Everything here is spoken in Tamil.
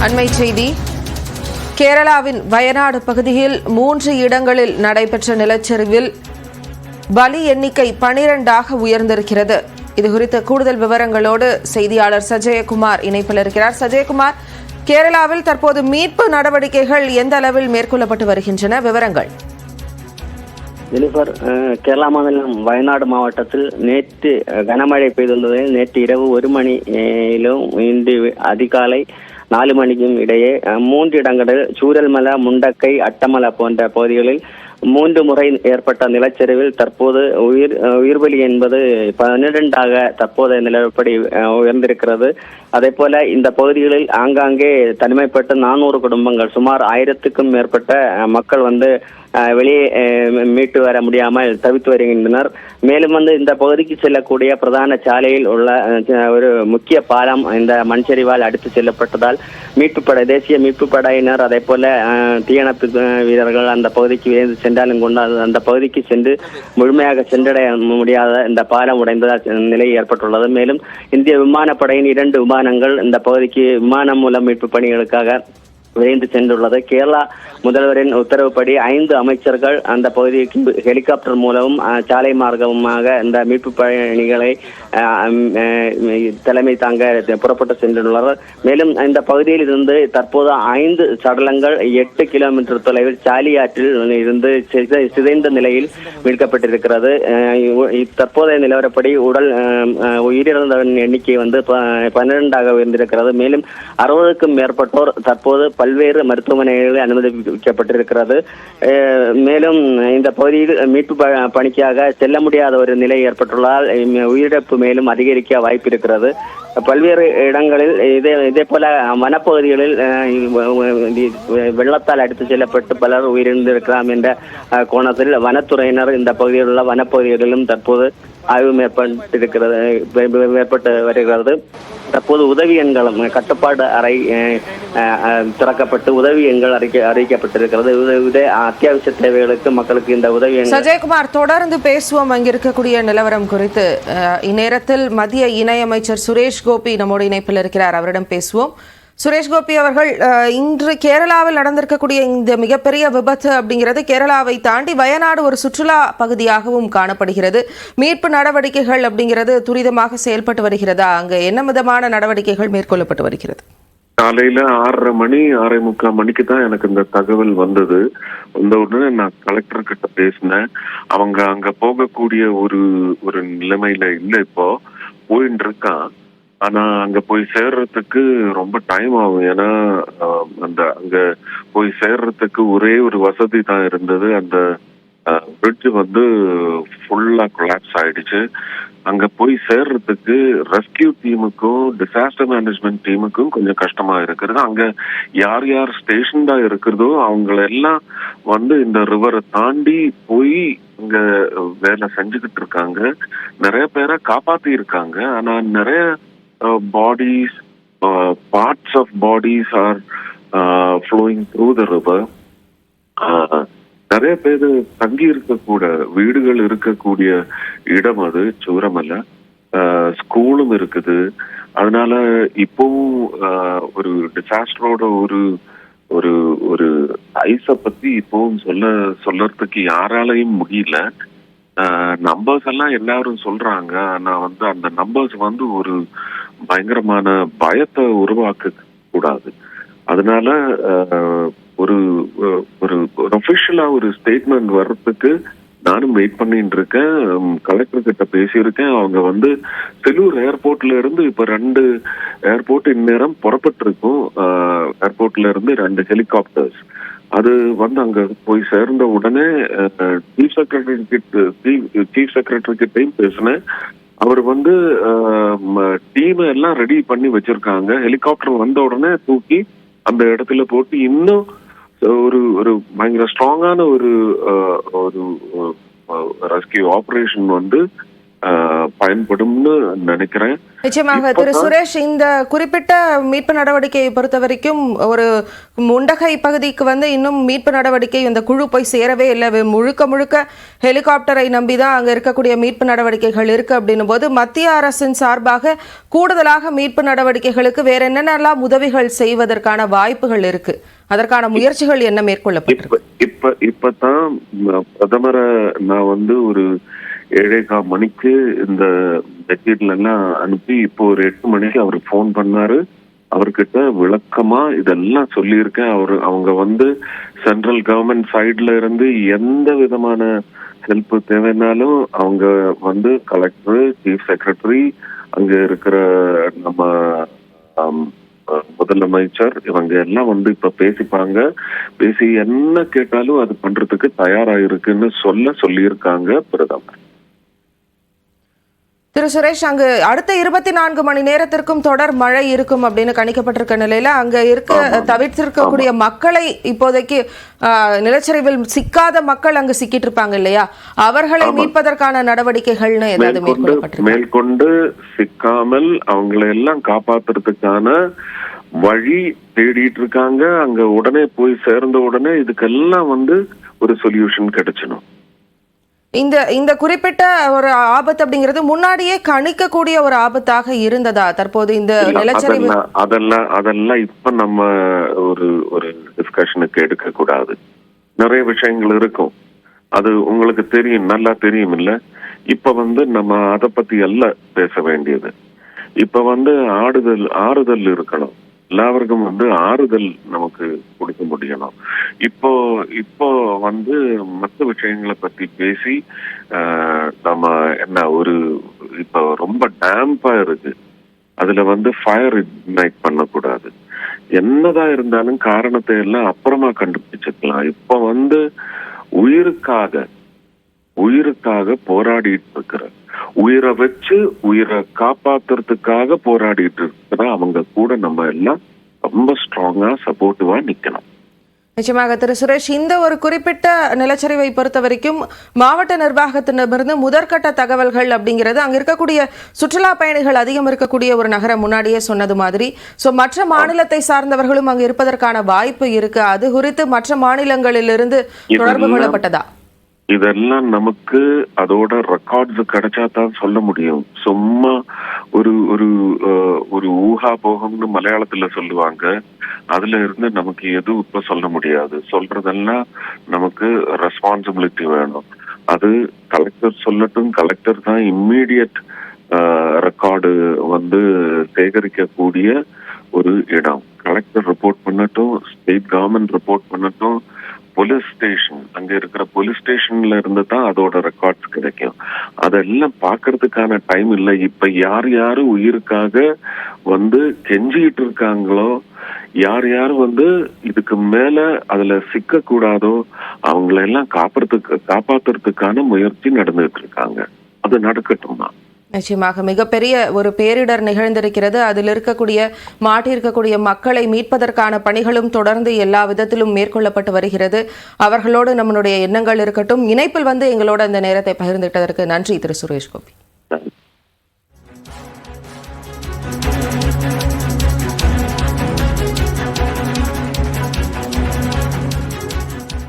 அண்மை செய்தி. கேரளாவின் வயநாடு பகுதியில் 3 இடங்களில் நடைபெற்ற நிலச்சரிவில் பலி எண்ணிக்கை 12ஆக உயர்ந்திருக்கிறது. இதுகுறித்த கூடுதல் விவரங்களோடு செய்தியாளர் சஜயகுமார் இணைப்பில் இருக்கிறார். சஜயகுமார், கேரளாவில் தற்போது மீட்பு நடவடிக்கைகள் எந்த அளவில் மேற்கொள்ளப்பட்டு வருகின்றன? விவரங்கள். கேரளா மாநிலம் வயநாடு மாவட்டத்தில் நேற்று கனமழை பெய்துள்ளது. நேற்று இரவு 1 மணியிலும் இன்று அதிகாலை 4 மணிக்கும் இடையே 3 இடங்களில் சூரல்மலை, முண்டக்கை, அட்டமலை போன்ற பகுதிகளில் 3 முறை ஏற்பட்ட நிலச்சரிவில் தற்போது உயிர்பலி என்பது 12ஆக தற்போதைய நிலவரப்படி உயர்ந்திருக்கிறது. அதே போல இந்த பகுதிகளில் ஆங்காங்கே தனிமைப்பட்ட 400 குடும்பங்கள், சுமார் 1000க்கும் மேற்பட்ட மக்கள் வெளியே மீட்டு வர முடியாமல் தவித்து வருகின்றனர். மேலும் இந்த பகுதிக்கு செல்லக்கூடிய பிரதான சாலையில் உள்ள ஒரு முக்கிய பாலம் இந்த மண்சரிவால் அடித்து செல்லப்பட்டதால் தேசிய மீட்பு படையினர், அதே போல தீயணைப்பு வீரர்கள் அந்த பகுதிக்கு சென்றாலும் கொண்டு அந்த பகுதிக்கு சென்று முழுமையாக சென்றடைய முடியாத இந்த பாலம் உடைந்த நிலை ஏற்பட்டுள்ளது. மேலும் இந்திய விமானப்படையின் 2 விமானங்கள் இந்த பகுதிக்கு விமானம் மூலம் மீட்பு பணிகளுக்காக விரைந்து சென்றுள்ளது. கேரளா முதல்வரின் உத்தரவுப்படி 5 அமைச்சர்கள் அந்த பகுதிக்கு ஹெலிகாப்டர் மூலமும் சாலை மார்க்கமாக இந்த மீட்பு பணிகளை தலைமை தாங்க புறப்பட்டு சென்றுள்ளனர். மேலும் இந்த பகுதியில் இருந்து தற்போது 5 சடலங்கள் 8 கிலோமீட்டர் தொலைவில் சாலி ஆற்றில் இருந்து சிதைந்த நிலையில் மீட்கப்பட்டிருக்கிறது. தற்போதைய நிலவரப்படி உயிரிழந்தவரின் எண்ணிக்கை 12ஆக உயர்ந்திருக்கிறது. மேலும் 60க்கும் மேற்பட்டோர் தற்போது பல்வேறு மருத்துவமனைகளில் அனுமதிக்கப்பட்டிருக்கிறது. மேலும் இந்த பகுதியில் மீட்பு பணிக்காக செல்ல முடியாத ஒரு நிலை ஏற்பட்டுள்ளதால் உயிரிழப்பு மேலும் அதிகரிக்க வாய்ப்பு இருக்கிறது. பல்வேறு இடங்களில் இதே போல வனப்பகுதிகளில் வெள்ளத்தால் அடித்து செல்லப்பட்டு பலர் உயிரிழந்திருக்கலாம் என்ற கோணத்தில் வனத்துறையினர் இந்த பகுதியில் உள்ள வனப்பகுதிகளிலும் தற்போது ஆய்வு மேற்பட்டு வருகிறது. தற்போது உதவி எண்களும் கட்டுப்பாடு அறை திறக்கப்பட்டு உதவி எண்கள் அறிவிக்கப்பட்டிருக்கிறது. அத்தியாவசிய தேவைகளுக்கு மக்களுக்கு இந்த உதவி எண்கள். சஜயகுமார், தொடர்ந்து பேசுவோம் அங்கிருக்கக்கூடிய நிலவரம் குறித்து. இந்நேரத்தில் மத்திய இணையமைச்சர் சுரேஷ் கோபி நம்மோடு இணைப்பில் இருக்கிறார். அவரிடம் பேசுவோம். சுரேஷ் கோபி அவர்கள், இன்று கேரளாவில் நடந்திருக்கக்கூடிய இந்த மிகப்பெரிய விபத்து அப்படிங்கிறது கேரளாவை தாண்டி வயநாடு ஒரு சுற்றுலா பகுதியாகவும் காணப்படுகிறது. மீட்பு நடவடிக்கைகள் அப்படிங்கிறது துரிதமாக செயல்பட்டு வருகிறதா? அங்கு என்ன விதமான நடவடிக்கைகள் மேற்கொள்ளப்பட்டு வருகிறது? காலையில 6:30 மணி 6:45 மணிக்கு தான் எனக்கு இந்த தகவல் வந்தது. வந்த உடனே நான் கலெக்டர் கிட்ட பேசினேன். அவங்க அங்க போகக்கூடிய ஒரு நிலைமையில இல்ல, இப்போ போயிட்டு இருக்கான். ஆனா அங்க போய் சேர்றதுக்கு ரொம்ப டைம் ஆகும். ஏன்னா அங்க போய் சேர்றதுக்கு ஒரே ஒரு வசதி தான் இருந்தது. அந்த பிரிட்ஜ் ஃபுல்லா கொலாப்ஸ் ஆயிடுச்சு. அங்க போய் சேர்றதுக்கு ரெஸ்கியூ டீமுக்கும் டிசாஸ்டர் மேனேஜ்மெண்ட் டீமுக்கும் கொஞ்சம் கஷ்டமா இருக்கிறது. அங்க யார் யார் ஸ்டேஷன்டா இருக்கிறதோ அவங்களெல்லாம் இந்த ரிவரை தாண்டி போய் அங்க வேலை செஞ்சுக்கிட்டு இருக்காங்க. நிறைய பேரை காப்பாத்தி இருக்காங்க. ஆனா நிறைய bodies, parts of bodies are flowing through the river. நிறைய பேர் தங்கி இருக்கக்கூட வீடுகள் இருக்கக்கூடிய இடம் அது சூரமலை. ஸ்கூலும் இருக்குது. அதனால இப்பவும் ஒரு டிசாஸ்டரோட ஒரு ஒரு ஐஸ பத்தி இப்பவும் சொல்லறதுக்கு யாராலையும் முடியல. நம்பர்ஸ் எல்லாம் எல்லாரும் சொல்றாங்க. ஆனா அந்த நம்பர்ஸ் ஒரு பயங்கரமான பயத்தை உருவாக்க கூடாது. அதனால ஒரு அபிஷியலா ஒரு ஸ்டேட்மெண்ட் வர்றதுக்கு நானும் வெயிட் பண்ணிட்டு இருக்கேன். கலெக்டர் கிட்ட பேசியிருக்கேன். அவங்க செல்லூர் ஏர்போர்ட்ல இருந்து இப்ப 2 ஏர்போர்ட் இந்நேரம் புறப்பட்டு இருக்கும். ஏர்போர்ட்ல இருந்து 2 ஹெலிகாப்டர்ஸ் அது அங்க போய் சேர்ந்த உடனே சீஃப் செக்ரட்டரி கிட்டையும் பேசினேன். அவர் டீம் எல்லாம் ரெடி பண்ணி வச்சிருக்காங்க. ஹெலிகாப்டர் வந்த உடனே தூக்கி அந்த இடத்துல போட்டு இன்னும் ஒரு பயங்கர ஸ்ட்ராங்கான ஒரு ரெஸ்கியூ ஆபரேஷன் பயன்படும்னு நினைக்கிறேன். நிச்சயமாக திரு சுரேஷ், இந்த குறிப்பிட்ட மீட்பு நடவடிக்கையை பொறுத்த வரைக்கும் ஒரு முண்டகை பகுதிக்கு இன்னும் மீட்பு நடவடிக்கை இந்த குழு போய் சேரவே இல்லை. முழுக்க முழுக்க ஹெலிகாப்டரை நம்பிதான் அங்க இருக்கக்கூடிய மீட்பு நடவடிக்கைகள் இருக்கு. அப்படின்னும் போது மத்திய அரசின் சார்பாக கூடுதலாக மீட்பு நடவடிக்கைகளுக்கு வேற என்னென்னலாம் உதவிகள் செய்வதற்கான வாய்ப்புகள் இருக்கு? அதற்கான முயற்சிகள் என்ன மேற்கொள்ளப்பட்டிருக்கு? இப்பதான் பிரதமரை நான் ஒரு 7:15 மணிக்கு இந்த மெட்டீரியல் எல்லாம் அனுப்பி இப்போ ஒரு 8 மணிக்கு அவர் போன் பண்ணாரு. அவர்கிட்ட விளக்கமா இதெல்லாம் சொல்லியிருக்கேன். அவங்க சென்ட்ரல் கவர்மெண்ட் சைட்ல இருந்து எந்த விதமான ஹெல்ப் தேவைனாலும் அவங்க கலெக்டர், சீஃப் செக்ரட்டரி, அங்க இருக்கிற நம்ம முதலமைச்சர் இவங்க எல்லாம் இப்ப பேசி என்ன கேட்டாலும் அது பண்றதுக்கு தயாரா இருக்குன்னு சொல்லியிருக்காங்க பிரதமர். திரு சுரேஷ், அங்கு அடுத்த 24 மணி நேரத்திற்கும் தொடர் மழை இருக்கும் அப்படின்னு கணிக்கப்பட்டிருக்க நிலையில அங்க தவிர்த்திருக்கக்கூடிய மக்களை இப்போதைக்கு நிலச்சரிவில் சிக்காத மக்கள் அங்கு சிக்கிட்டு இருப்பாங்க இல்லையா, அவர்களை மீட்பதற்கான நடவடிக்கைகள்னு ஏதாவது மேற்கொண்டு சிக்காமல் அவங்களை எல்லாம் காப்பாத்துறதுக்கான வழி தேடிட்டு இருக்காங்க. அங்க உடனே போய் சேர்ந்த உடனே இதுக்கெல்லாம் ஒரு சொல்யூஷன் கிடைச்சணும். இந்த குறிப்பிட்ட ஒரு ஆபத்து அப்படிங்கிறது முன்னாடியே கணிக்கக்கூடிய ஒரு ஆபத்தாக இருந்ததா? தற்போது இந்த நிலச்சரிவு அதெல்லாம் இப்ப நம்ம ஒரு டிஸ்கஷனுக்கு எடுக்க கூடாது. நிறைய விஷயங்கள் இருக்கும், அது உங்களுக்கு தெரியும், நல்லா தெரியும் இல்ல. இப்ப நம்ம அதை பத்தி எல்லாம் பேச வேண்டியது. இப்ப ஆறுதல் இருக்கணும். எல்லாருக்கும் ஆறுதல் நமக்கு கொடுக்க முடியணும். இப்போ மற்ற விஷயங்களை பத்தி பேசி நம்ம என்ன இப்ப ரொம்ப டேம்பா இருக்கு, அதுல ஃபயர் இக்னைட் பண்ணக்கூடாது. என்னதான் இருந்தாலும் காரணத்தை எல்லாம் அப்புறமா கண்டுபிடிச்சுக்கலாம். இப்ப உயிருக்காக போராடிட்டு இருக்கிற, உயிரை வச்சு உயிரை காப்பாத்துறதுக்காக போராடிட்டு இருக்கிற அவங்க கூட நம்ம எல்லாம் ரொம்ப ஸ்ட்ராங்கா சப்போர்ட்டிவா நிக்கணும். நிச்சயமாக திரு சுரேஷ், இந்த ஒரு குறிப்பிட்ட நிலச்சரிவை பொறுத்த வரைக்கும் மாவட்ட நிர்வாகத்திடமிருந்து முதற்கட்ட தகவல்கள் அப்படிங்கிறது அங்க இருக்கக்கூடிய சுற்றுலா பயணிகள் அதிகம் இருக்கக்கூடிய ஒரு நகரம் முன்னாடியே சொன்னது மாதிரி, மற்ற மாநிலத்தை சார்ந்தவர்களும் அங்கு இருப்பதற்கான வாய்ப்பு இருக்கு. அது குறித்து மற்ற மாநிலங்களிலிருந்து தொடர்பு கொள்ளப்பட்டதா? இதெல்லாம் நமக்கு அதோட ரெக்கார்ட்ஸ் கிடைச்சா தான் சொல்ல முடியும். சும்மா ஒரு ஊஹா போகம்னு மலையாளத்துல சொல்லுவாங்க, அதுல இருந்து நமக்கு எதுவும் இப்ப சொல்ல முடியாது. சொல்றதெல்லாம் நமக்கு ரெஸ்பான்சிபிலிட்டி வேணும். அது கலெக்டர் சொல்லட்டும். கலெக்டர் தான் இம்மீடியட் ரெக்கார்டு சேகரிக்கக்கூடிய ஒரு இடம். கலெக்டர் ரிப்போர்ட் பண்ணட்டும், ஸ்டேட் கவர்மெண்ட் ரிப்போர்ட் பண்ணட்டும், போலீஸ் ஸ்டேஷன், அங்க இருக்கிற போலீஸ் ஸ்டேஷன்ல இருந்து தான் அதோட ரெக்கார்ட்ஸ் கிடைக்கும். அதெல்லாம் பாக்குறதுக்கான டைம் இல்லை. இப்ப யாரு உயிருக்காக கெஞ்சிட்டு இருக்காங்களோ, யார் இதுக்கு மேல அதுல சிக்க கூடாதோ அவங்களெல்லாம் காப்பாத்துறதுக்கான முயற்சி நடந்துட்டு இருக்காங்க. அது நடக்கட்டும் தான். நிச்சயமாக மிகப்பெரிய ஒரு பேரிடர் நிகழ்ந்திருக்கிறது. அதில் மாட்டியிருக்கக்கூடிய மக்களை மீட்பதற்கான பணிகளும் தொடர்ந்து எல்லா விதத்திலும் மேற்கொள்ளப்பட்டு வருகிறது. அவர்களோடு நம்மளுடைய எண்ணங்கள் இருக்கட்டும். இணைப்பில் எங்களோட இந்த நேரத்தை பகிர்ந்துட்டதற்கு நன்றி திரு சுரேஷ் கோபி.